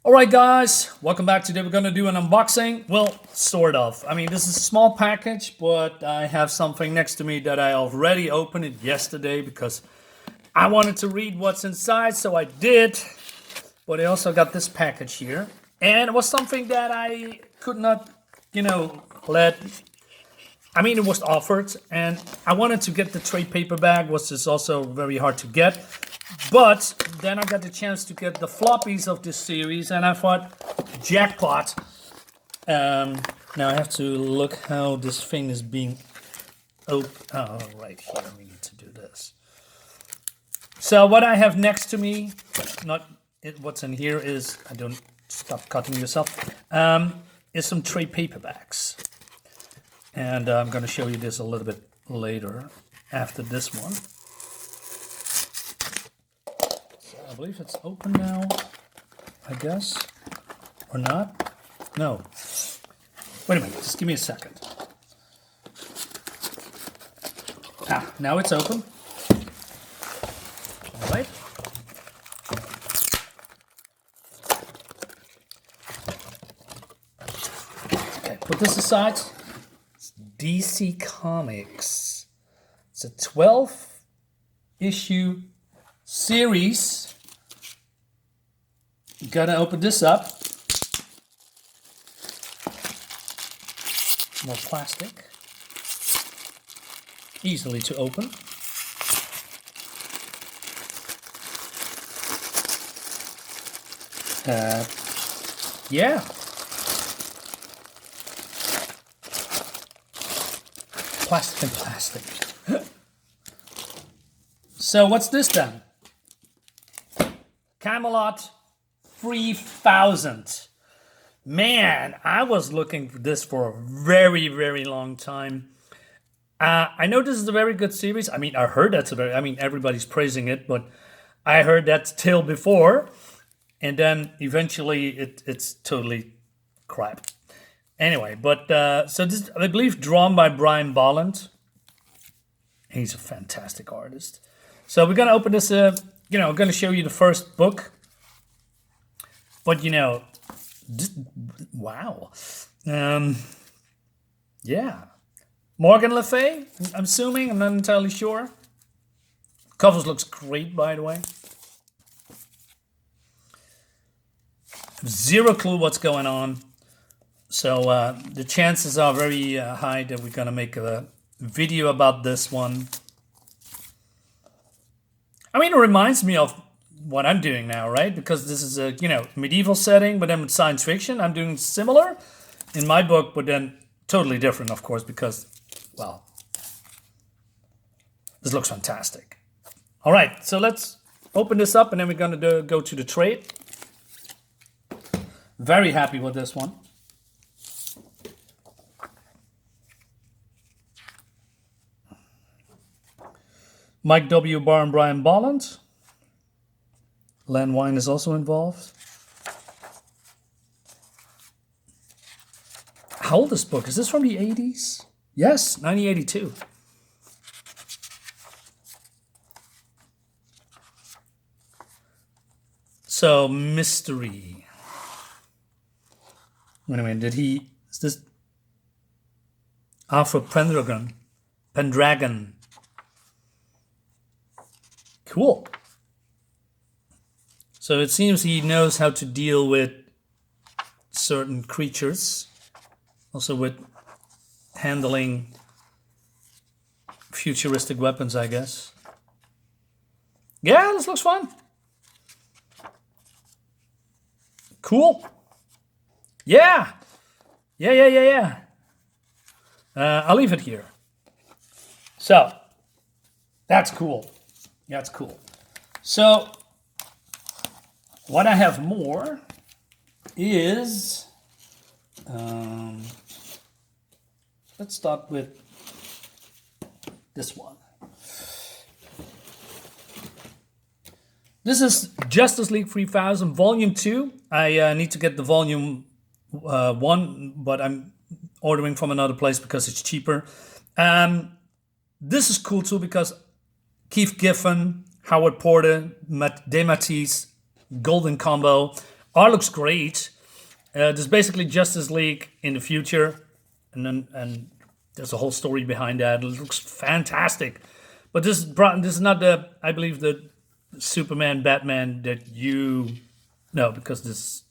Alright guys, welcome back. Today we're going to do an unboxing. Well, sort of. I mean, this is a small package, but I have something next to me that I already opened it yesterday because I wanted to read what's inside, so I did. But I also got this package here. And it was something that I could not, let... I mean, it was offered, and I wanted to get the trade paperback, which is also very hard to get. But then I got the chance to get the floppies of this series, and I thought, jackpot. Now I have to look how this thing is being opened. Oh, right here, we need to do this. So what I have next to me, what's in here is, don't stop cutting yourself, is some trade paperbacks. And I'm going to show you this a little bit later, after this one. I believe it's open now, I guess, or not? No. Wait a minute, just give me a second. Now it's open. All right. Okay, put this aside. It's DC Comics. It's a 12-issue series. Gotta open this up. More plastic. Easily to open. Yeah. Plastic and plastic. So what's this then? Camelot 3000. Man, I was looking for this for a very, very long time. I know this is a very good series. I mean, I heard that's everybody's praising it, but I heard that tale before, and then eventually it's totally crap. Anyway, but so this, I believe, drawn by Brian Bolland. He's a fantastic artist. So we're gonna open this. I'm gonna show you the first book. But wow. Yeah. Morgan Le Fay, I'm assuming. I'm not entirely sure. Covers looks great, by the way. Zero clue what's going on. So the chances are very high that we're going to make a video about this one. I mean, it reminds me of what I'm doing now, right? Because this is a, medieval setting, but then with science fiction, I'm doing similar in my book, but then totally different, of course, because, well, this looks fantastic. All right, so let's open this up, and then we're going to go to the trade. Very happy with this one. Mike W. Barr and Brian Bolland. Len Wein is also involved. How old is this book? Is this from the 80s? Yes, 1982. So, mystery. Wait a minute, is this Arthur Pendragon. Cool. So it seems he knows how to deal with certain creatures, also with handling futuristic weapons, I guess. Yeah, this looks fun. Cool. Yeah. Yeah. I'll leave it here. So, that's cool. Yeah, it's cool. So, what I have more is, let's start with this one. This is Justice League 3000, Volume 2. I need to get the Volume 1, but I'm ordering from another place because it's cheaper. This is cool too because Keith Giffen, Howard Porter, Matt DeMatteis, golden combo. Art looks great. There's basically Justice League in the future, and there's a whole story behind that. It looks fantastic. But this is not the, I believe, the Superman, Batman that you know, because this,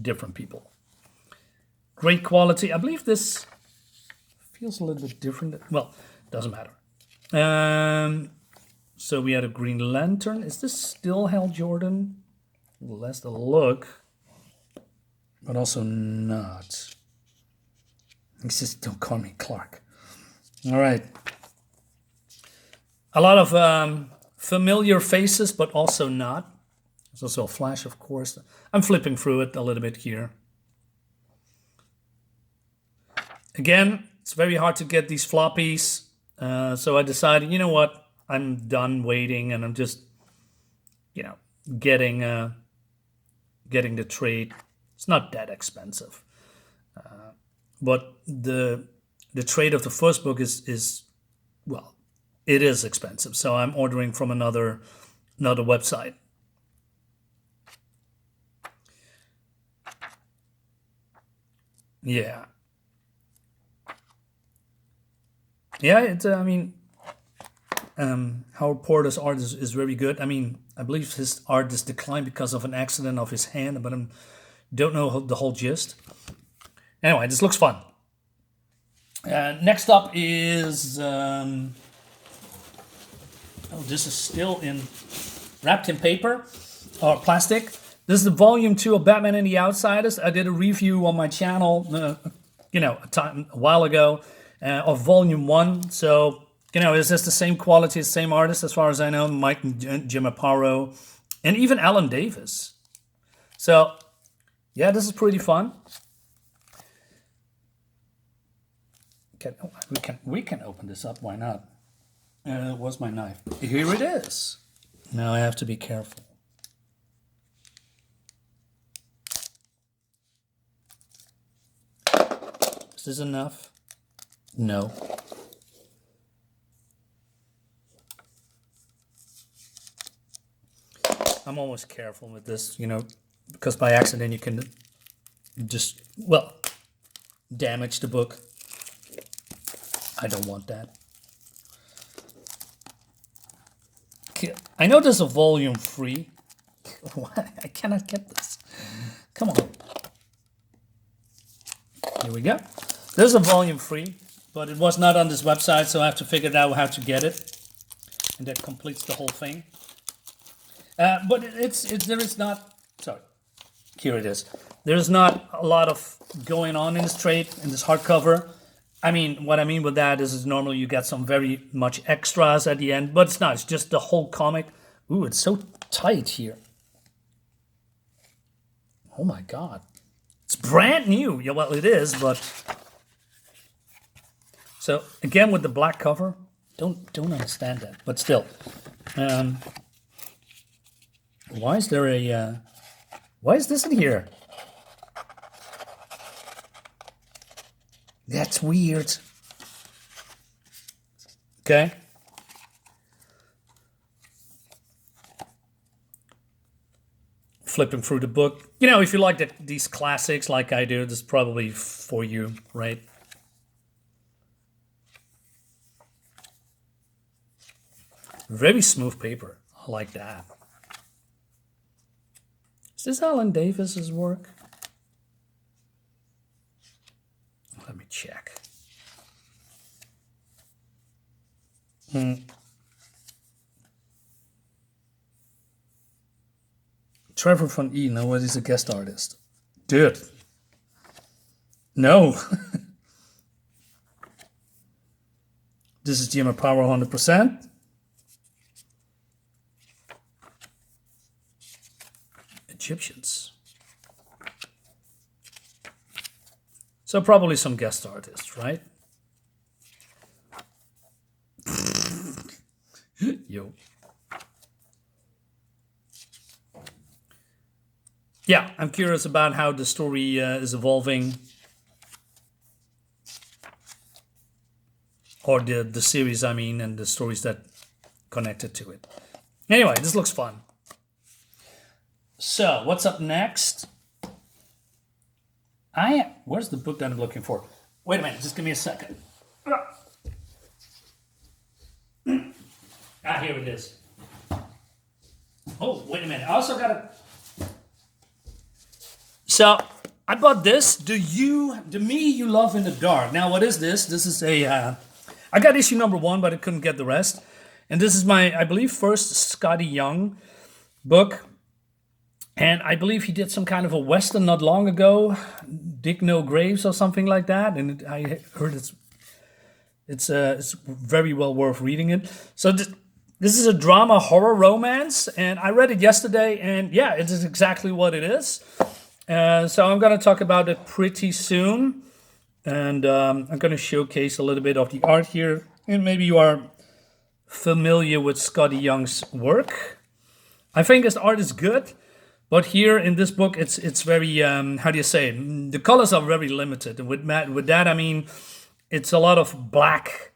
different people. Great quality. I believe this feels a little bit different. Well, doesn't matter. So we had a Green Lantern. Is this still Hal Jordan? Well, let's have a look. But also not. He says, don't call me Clark. All right. A lot of familiar faces, but also not. There's also a Flash, of course. I'm flipping through it a little bit here. Again, it's very hard to get these floppies. So I decided, you know what? I'm done waiting, and I'm just, getting the trade. It's not that expensive. But the trade of the first book is well, it is expensive. So I'm ordering from another website. Yeah. Yeah, it's, Howard Porter's art is very good. I mean, I believe his art is declined because of an accident of his hand, but I don't know the whole gist. Anyway, this looks fun. Next up is... this is still wrapped in paper or plastic. This is the volume 2 of Batman and the Outsiders. I did a review on my channel, a while ago, of volume 1. So, is this the same quality, same artist as far as I know? Mike and Jim Aparo, and even Alan Davis. So, yeah, this is pretty fun. We can open this up. Why not? Where's my knife? Here it is. Now I have to be careful. Is this enough? No. I'm always careful with this, because by accident you can just, damage the book. I don't want that. I know there's a volume 3. What? I cannot get this. Come on. Here we go. There's a volume 3, but it was not on this website, so I have to figure out how to get it. And that completes the whole thing. But there is not... Sorry. Here it is. There's not a lot of going on in this trade, in this hardcover. I mean, what I mean with that is normally you get some very much extras at the end, but it's not. It's just the whole comic. Ooh, it's so tight here. Oh my God. It's brand new. Yeah, well, it is, but... So, again, with the black cover, don't understand that, but still. Why is there a... why is this in here? That's weird. Okay. Flipping through the book. If you like these classics like I do, this is probably for you, right? Very smooth paper. I like that. Is this Alan Davis's work? Let me check. Trevor Van Eden, what is a guest artist? Dude. No. This is Jim Power 100%. Egyptians. So probably some guest artists, right? Yo. Yeah, I'm curious about how the story is evolving. Or the series, I mean, and the stories that connected to it. Anyway, this looks fun. So, what's up next? Where's the book that I'm looking for? Wait a minute, just give me a second. Here it is. Oh, wait a minute. I also got a. So, I bought this. The Me You Love in the Dark. Now, what is this? This is a. I got issue number 1, but I couldn't get the rest. And this is my, I believe, first Scotty Young book. And I believe he did some kind of a Western not long ago, Dig No Graves or something like that. And I heard it's very well worth reading it. So this is a drama horror romance, and I read it yesterday, and yeah, it is exactly what it is. So I'm going to talk about it pretty soon, and I'm going to showcase a little bit of the art here. And maybe you are familiar with Scotty Young's work. I think his art is good. But here in this book, it's very, how do you say it? The colors are very limited. And with that, I mean, it's a lot of black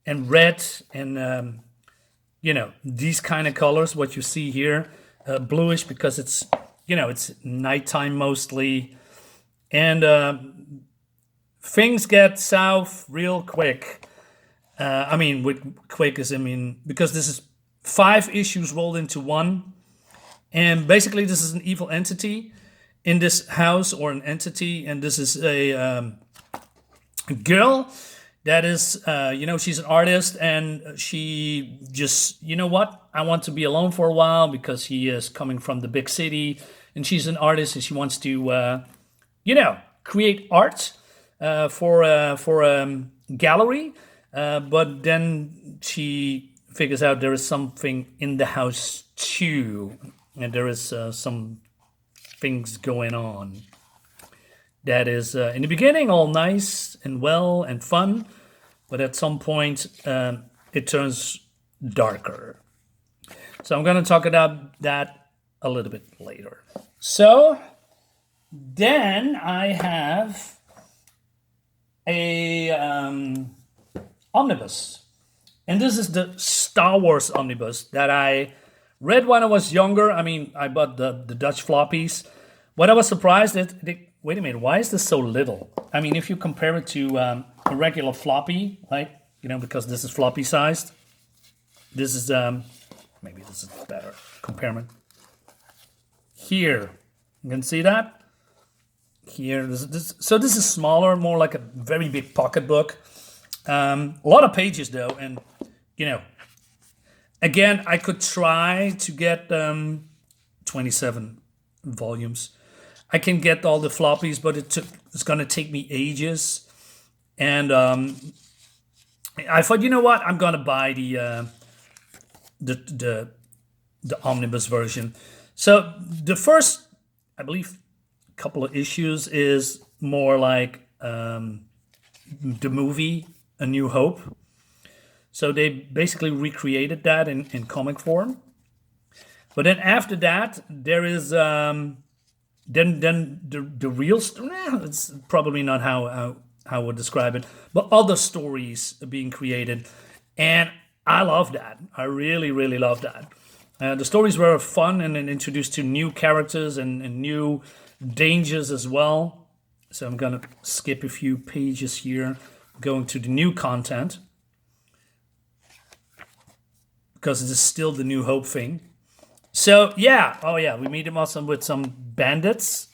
and red and, these kind of colors, what you see here. Bluish because it's, it's nighttime mostly. And things get south real quick. With quick is, because this is 5 issues rolled into one. And basically, this is an evil entity in this house, or an entity, and this is a girl that is, she's an artist, and she just, I want to be alone for a while because he is coming from the big city, and she's an artist, and she wants to, create art for a gallery, but then she figures out there is something in the house too. And there is some things going on. That is, in the beginning, all nice and well and fun. But at some point, it turns darker. So I'm going to talk about that a little bit later. So, then I have a Omnibus. And this is the Star Wars Omnibus that I read when I was younger. I bought the Dutch floppies. But I was surprised that, wait a minute, why is this so little? If you compare it to a regular floppy, right? Because this is floppy sized. This is, maybe this is better comparison. Here, you can see that? Here, so this is smaller, more like a very big pocketbook. A lot of pages though, and, again, I could try to get 27 volumes. I can get all the floppies, but it's going to take me ages. And I thought, you know what? I'm going to buy the Omnibus version. So the first, I believe, couple of issues is more like the movie A New Hope. So they basically recreated that in comic form. But then after that, there is then the real story. It's probably not how I would describe it, but other stories being created, and I love that. I really, really love that. The stories were fun and then introduced to new characters and new dangers as well. So I'm gonna skip a few pages here, going to the new content, because it is still the New Hope thing. So, yeah. Oh, yeah. We meet him also with some bandits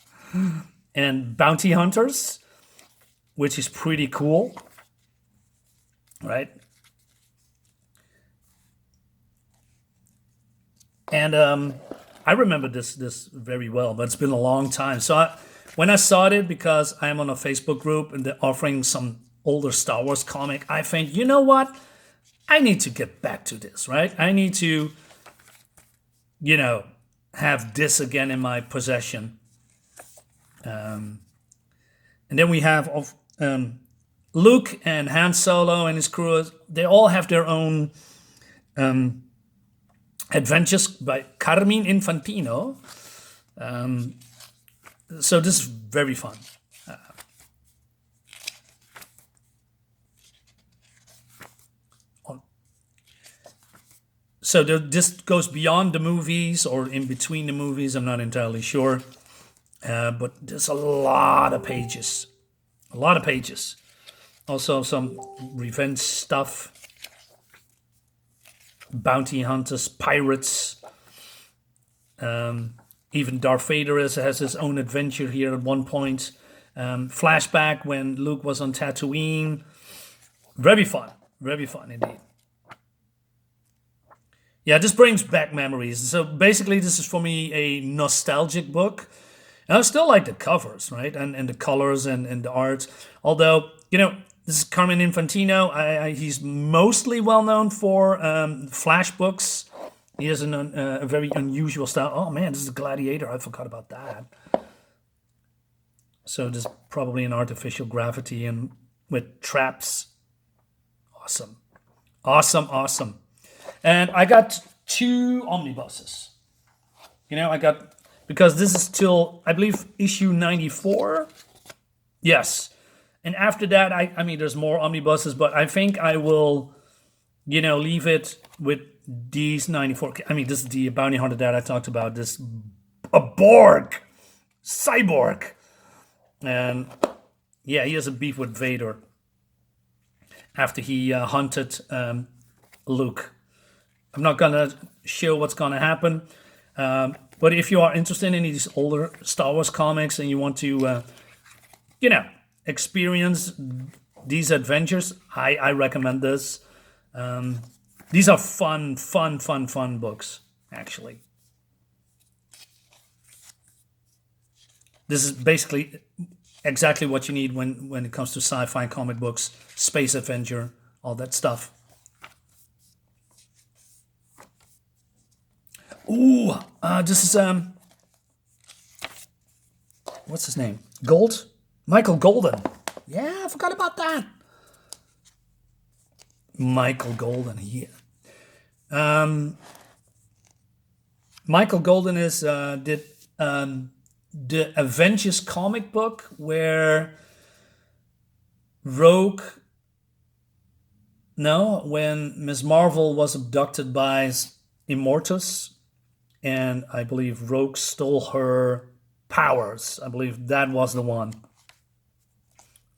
and bounty hunters, which is pretty cool. Right? And I remember this very well, but it's been a long time. So when I saw it, because I'm on a Facebook group and they're offering some older Star Wars comic, I think, you know what? I need to get back to this, right? I need to, have this again in my possession. And then we have Luke and Han Solo and his crew. They all have their own adventures by Carmine Infantino. So this is very fun. So this goes beyond the movies or in between the movies. I'm not entirely sure. But there's a lot of pages. A lot of pages. Also some revenge stuff. Bounty hunters, pirates. Even Darth Vader has his own adventure here at one point. Flashback when Luke was on Tatooine. Very fun indeed. Yeah, this brings back memories. So basically, this is for me a nostalgic book. And I still like the covers, right? And the colors and the art. Although, this is Carmine Infantino. He's mostly well known for Flash books. He has a very unusual style. Oh man, this is a Gladiator. I forgot about that. So there's probably an artificial gravity and with traps. Awesome. And I got 2 omnibuses. Because this is till, I believe, issue 94. Yes. And after that, I mean, there's more omnibuses, but I think I will, leave it with these 94. I mean, this is the bounty hunter that I talked about. A cyborg. And yeah, he has a beef with Vader after he hunted Luke. I'm not going to show what's going to happen. But if you are interested in any of these older Star Wars comics and you want to, experience these adventures, I recommend this. These are fun books, actually. This is basically exactly what you need when it comes to sci-fi comic books, space adventure, all that stuff. Ooh, this is what's his name? Michael Golden. Yeah, I forgot about that. Michael Golden here. Michael Golden did the Avengers comic book where when Ms. Marvel was abducted by Immortus, and I believe Rogue stole her powers. I believe that was the one. It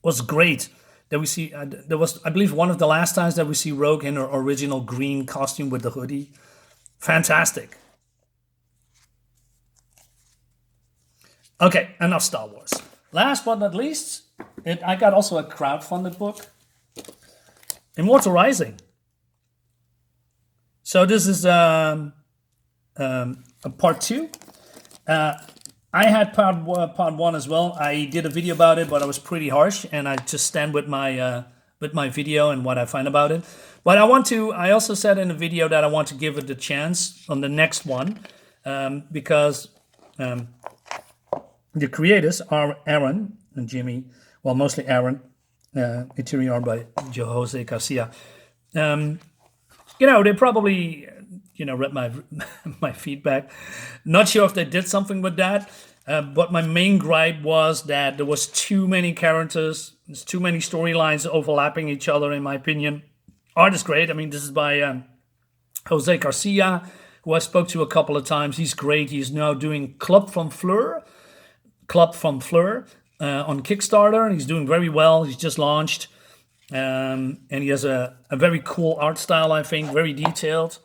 was great that we see. There was, I believe, one of the last times that we see Rogue in her original green costume with the hoodie. Fantastic. Okay, enough Star Wars. Last but not least, I got also a crowdfunded book. Immortal Rising. So this is a part 2. I had part 1 as well. I did a video about it, but I was pretty harsh, and I just stand with my video and what I find about it. But I also said in the video that I want to give it a chance on the next one, because the creators are Aaron and Jimmy, well, mostly Aaron, interior art by Jose Garcia. They probably, read my feedback. Not sure if they did something with that, but my main gripe was that there was too many characters, there's too many storylines overlapping each other, in my opinion. Art is great. I mean, this is by Jose Garcia, who I spoke to a couple of times. He's great. He's now doing Club from Fleur on Kickstarter. He's doing very well. He's just launched. And he has a very cool art style, I think, very detailed.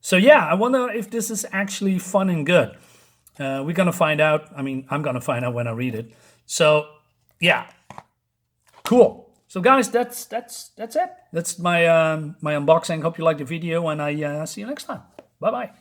So yeah, I wonder if this is actually fun and good. We're gonna find out. I mean, I'm gonna find out when I read it. So yeah, cool. So guys, that's it. That's my my unboxing. Hope you liked the video, and I see you next time. Bye bye.